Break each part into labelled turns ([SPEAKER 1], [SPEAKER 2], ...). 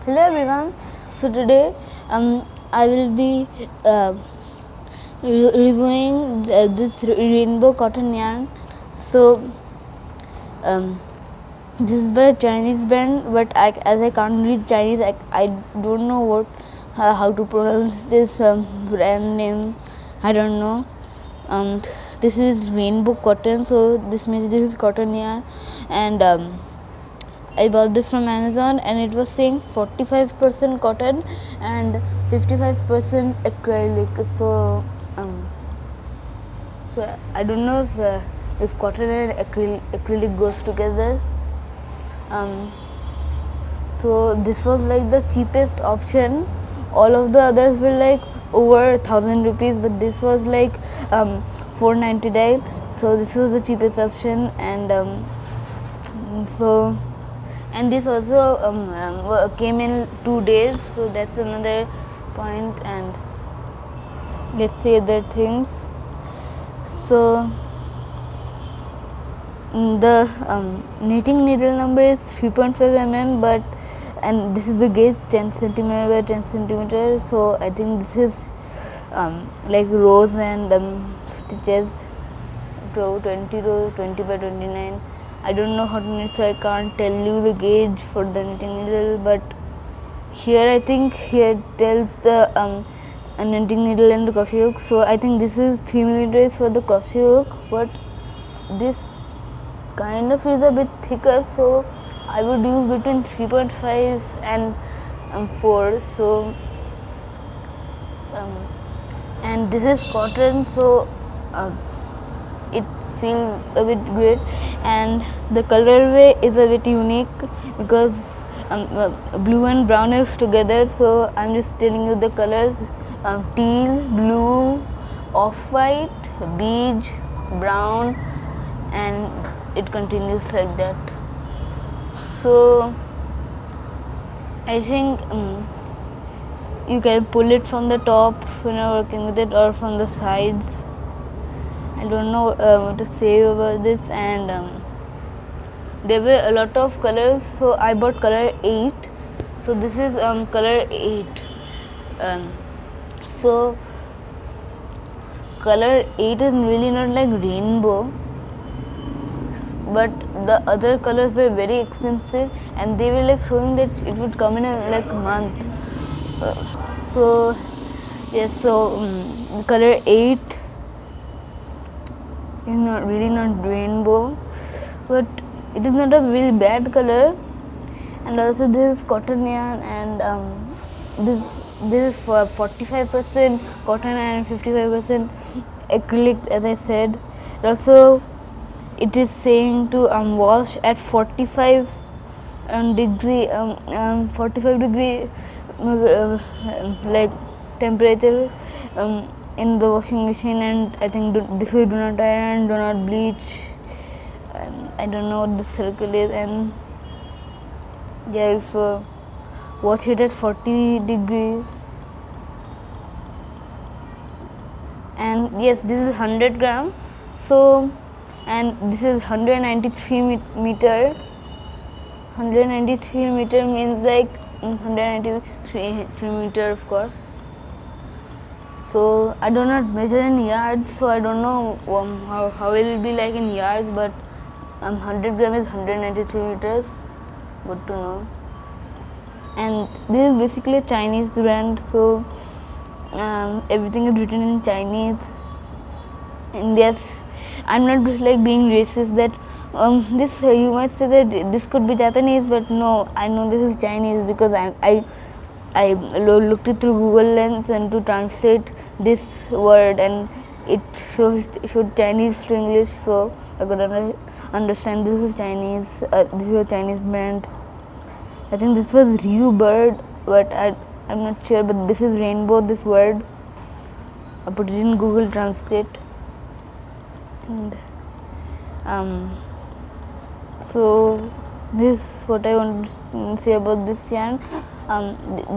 [SPEAKER 1] Hello everyone. So today I will be reviewing this rainbow cotton yarn. So this is by a Chinese brand, but as I can't read Chinese, I don't know how to pronounce this brand name. I don't know. This is rainbow cotton, so this means this is cotton yarn, and I bought this from Amazon, and it was saying 45% cotton and 55% acrylic. So I don't know if cotton and acrylic goes together. So this was like the cheapest option. All of the others were like over 1,000 rupees, but this was like 499. So this was the cheapest option, and this also came in 2 days, so that's another point. And let's see other things. So the knitting needle number is 3.5 mm, and this is the gauge 10 centimeter by 10 centimeter. So I think this is like rows and stitches, 20 rows, 20 by 29. I don't know how to knit, so I can't tell you the gauge for the knitting needle, but here I think here tells the knitting needle and the crochet hook. So I think this is 3 millimeters for the crochet hook, but this kind of is a bit thicker, so I would use between 3.5 and 4. So and this is cotton, so it feels a bit great, and the colorway is a bit unique because blue and brown is together. So I'm just telling you the colors: teal, blue, off-white, beige, brown, and it continues like that. So I think you can pull it from the top when you're working with it, or from the sides. I don't know what to say about this. And there were a lot of colors, so I bought color 8. So this is color 8. So color 8 is really not like rainbow, but the other colors were very expensive, and they were like showing that it would come in like a month. So yes, so color 8 is not rainbow, but it is not a really bad color. And also this is cotton yarn, and this is for 45% cotton and 55% acrylic, as I said. Also it is saying to wash at 45 degree 45 degree like temperature in the washing machine. And I think this way do not iron, do not bleach, and I don't know what the circle is. And yeah, so watch it at 40 degree. And yes, this is 100 gram. So, and this is 193 meter. 193 meter means like 193 meter, of course. So I do not measure in yards, so I don't know how it will be like in yards, but 100 gram is 193 meters. Good to know. And this is basically a Chinese brand, so everything is written in Chinese. And yes, I'm not like being racist that this you might say that this could be Japanese, but no, I know this is Chinese because I looked it through Google Lens and to translate this word, and it showed Chinese to English, so I could understand this is Chinese. This is a Chinese brand. I think this was Ryu Bird, but I'm not sure. But this is rainbow. This word, I put it in Google Translate, and so this is what I want to say about this yarn.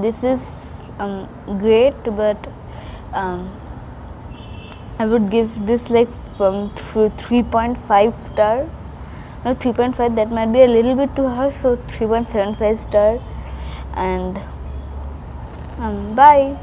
[SPEAKER 1] This is great, but I would give this like from 3.5 star. No, 3.5, that might be a little bit too harsh, so 3.75 star. and bye.